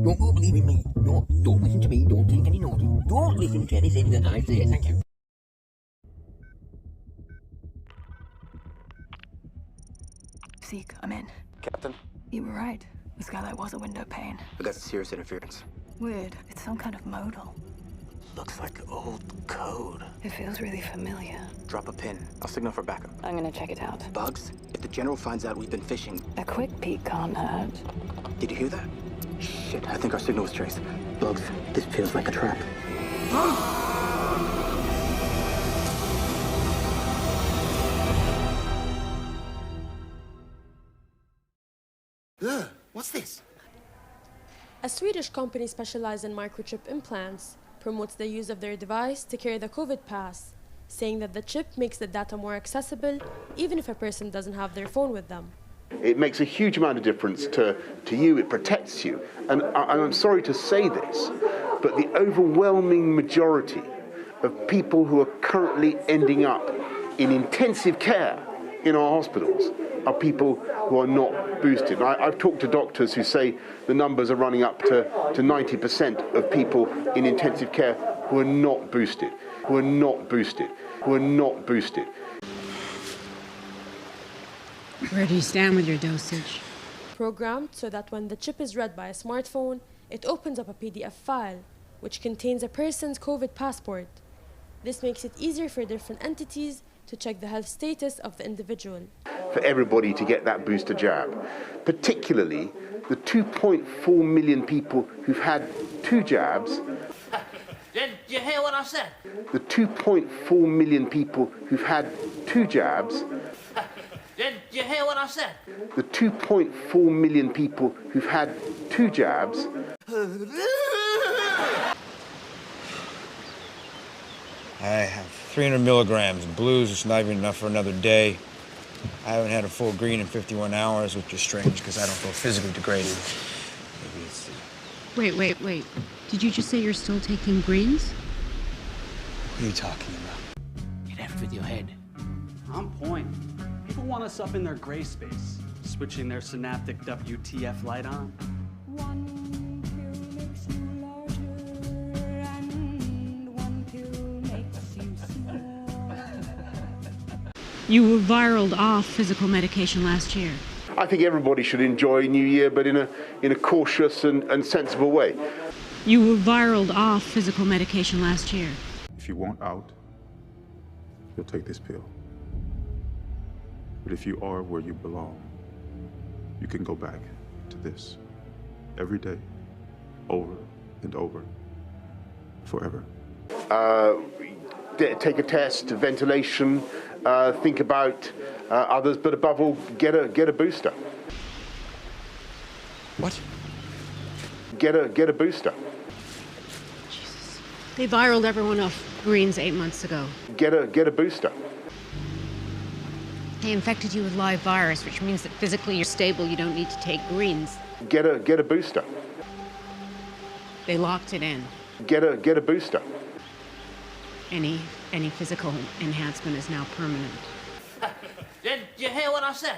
Don't believe in me. Don't listen to me. Don't take any notice. Don't listen to anything that I say. Thank you. Zeke, I'm in. Captain, You were right. The skylight was a window pane. I got serious interference. Weird. It's some kind of modal. Looks like old code. It feels really familiar. Drop a pin. I'll signal for backup. I'm gonna check it out. Bugs, if the General finds out we've been fishing... A quick peek can't hurt. Did you hear that? Shit, I think our signal was traced. Bugs, this feels like a trap. Ugh, what's this? A Swedish company specialized in microchip implants promotes the use of their device to carry the COVID pass, saying that the chip makes the data more accessible even if a person doesn't have their phone with them. It makes a huge amount of difference to you, it protects you. And I'm sorry to say this, but the overwhelming majority of people who are currently ending up in intensive care in our hospitals are people who are not boosted. I've talked to doctors who say the numbers are running up to 90% of people in intensive care who are not boosted, who are not boosted, who are not boosted. Where do you stand with your dosage? Programmed so that when the chip is read by a smartphone, it opens up a PDF file, which contains a person's COVID passport. This makes it easier for different entities to check the health status of the individual. For everybody to get that booster jab, particularly the 2.4 million people who've had 2 jabs. Did you hear what I said? The 2.4 million people who've had 2 jabs. Did you hear what I said? The 2.4 million people who've had 2 jabs. I have 300 milligrams of blues, which is not even enough for another day. I haven't had a full green in 51 hours, which is strange because I don't feel physically degraded. Maybe it's... Wait. Did you just say you're still taking greens? What are you talking about? Get effed with your head. On point. People want us up in their gray space, switching their synaptic WTF light on. One pill makes you larger, and one pill makes you small. You viraled off physical medication last year. I think everybody should enjoy New Year, but in a cautious and sensible way. You viraled off physical medication last year. If you want out, you'll take this pill. But if you are where you belong, you can go back to this every day, over and over, forever. Take a test, ventilation, think about others, but above all, get a booster. What? Get a booster. Jesus. They viraled everyone off greens 8 months ago. Get a booster. They infected you with live virus, which means that physically you're stable, you don't need to take greens. Get a booster. They locked it in. Get a booster. Any physical enhancement is now permanent. Did you hear what I said?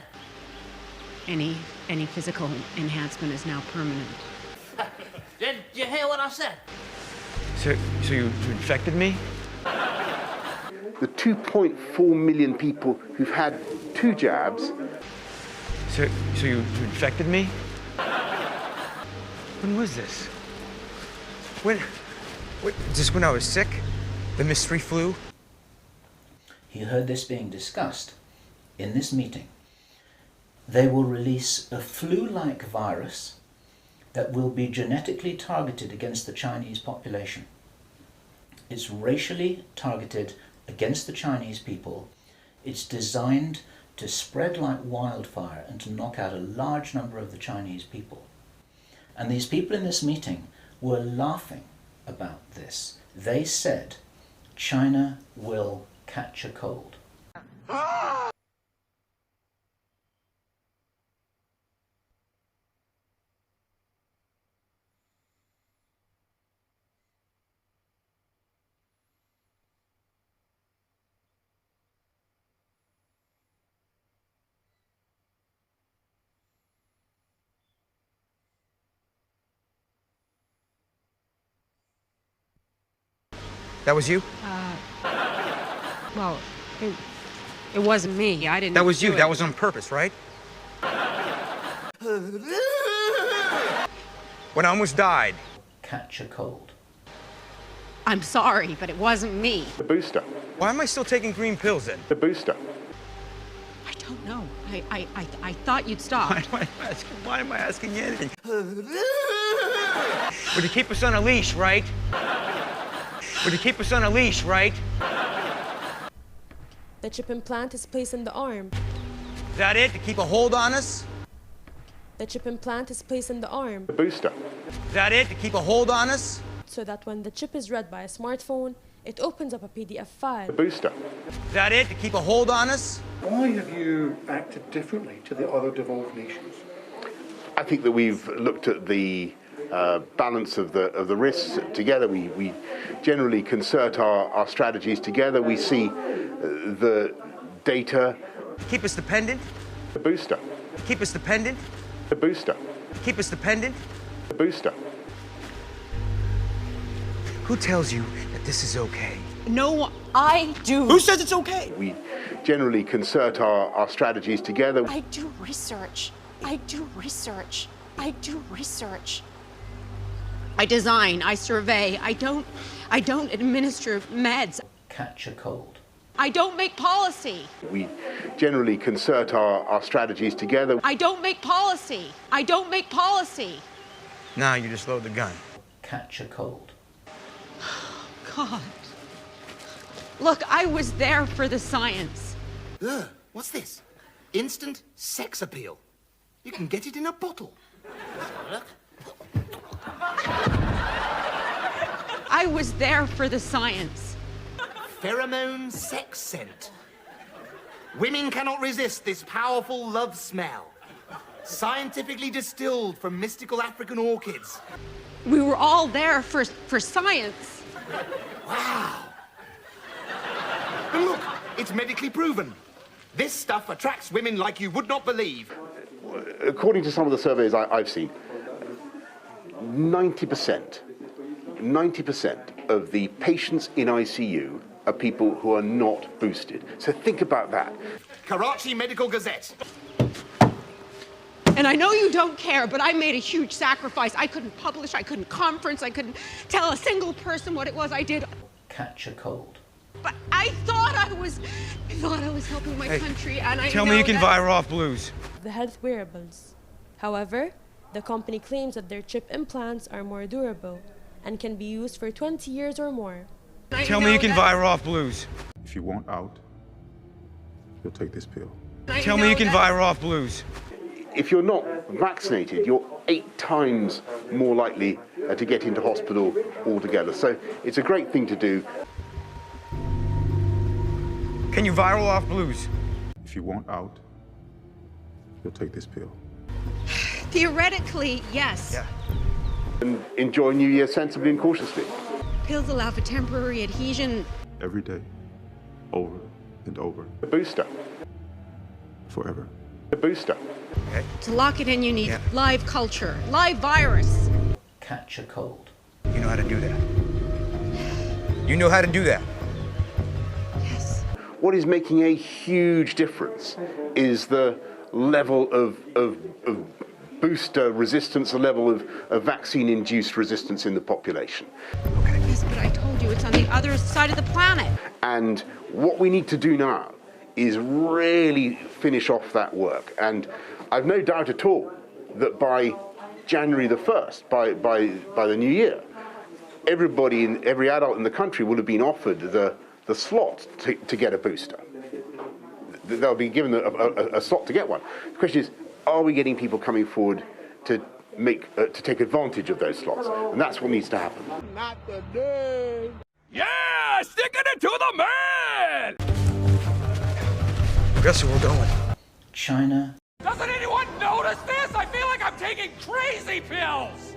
Any physical enhancement is now permanent. Did you hear what I said? So you infected me? The 2.4 million people who've had 2 jabs. So you infected me? When was this? When? Is this when I was sick? The mystery flu? He heard this being discussed in this meeting. They will release a flu-like virus that will be genetically targeted against the Chinese population. It's racially targeted against the Chinese people. It's designed to spread like wildfire and to knock out a large number of the Chinese people. And these people in this meeting were laughing about this. They said, China will catch a cold. That was you? Well, it wasn't me. I didn't. That was you. do it. That was on purpose, right? When I almost died. Catch a cold. I'm sorry, but it wasn't me. The booster. Why am I still taking green pills then? The booster. I don't know. I thought you'd stop. Why am I asking you anything? Would you keep us on a leash, right? Would you keep us on a leash, right? The chip implant is placed in the arm. Is that it? To keep a hold on us? The chip implant is placed in the arm. The booster. Is that it? To keep a hold on us? So that when the chip is read by a smartphone, it opens up a PDF file. The booster. Is that it? To keep a hold on us? Why have you acted differently to the other devolved nations? I think that we've looked at the balance of the risks together. We generally concert our strategies together. We see the data. Keep us dependent? The booster. Keep us dependent? The booster. Keep us dependent? The booster. Who tells you that this is okay? No, I do. Who says it's okay? We generally concert our strategies together. I do research. I do research. I do research. I design, I survey, I don't administer meds. Catch a cold. I don't make policy. We generally concert our strategies together. I don't make policy. I don't make policy. Now you just load the gun. Catch a cold. God. Look, I was there for the science. Ugh, what's this? Instant sex appeal. You can get it in a bottle. I was there for the science. Pheromone sex scent. Women cannot resist this powerful love smell. Scientifically distilled from mystical African orchids. We were all there for science. Wow. And look, it's medically proven. This stuff attracts women like you would not believe. According to some of the surveys I've seen, 90% of the patients in ICU are people who are not boosted. So think about that. Karachi Medical Gazette. And I know you don't care, but I made a huge sacrifice. I couldn't publish, I couldn't conference, I couldn't tell a single person what it was I did. Catch a cold. But I thought I was helping my country, and I Tell me you can fire off blues. The health wearables. However, the company claims that their chip implants are more durable and can be used for 20 years or more. Tell me you can fire off blues. If you want out, you'll take this pill. Tell me you can fire off blues. If you're not vaccinated, you're 8 times more likely to get into hospital altogether. So it's a great thing to do. Can you viral off blues? If you want out, you'll take this pill. Theoretically, yes. Yeah. And enjoy New Year sensibly and cautiously. Pills allow for temporary adhesion. Every day, over and over. The booster. Forever. The booster. Okay. To lock it in, you need live culture, live virus. Catch a cold. You know how to do that. You know how to do that. Yes. What is making a huge difference is the level of booster resistance, the level of vaccine-induced resistance in the population. Okay. Yes, but I told you it's on the other side of the planet. And what we need to do now is really finish off that work. And I've no doubt at all that by January the 1st, by the new year, every adult in the country will have been offered the slot to get a booster. They'll be given a slot to get one. The question is, are we getting people coming forward to take advantage of those slots? And that's what needs to happen. Not the name. Yeah, sticking it to the man. Guess where we're going? China. Doesn't anyone notice this? I feel like I'm taking crazy pills.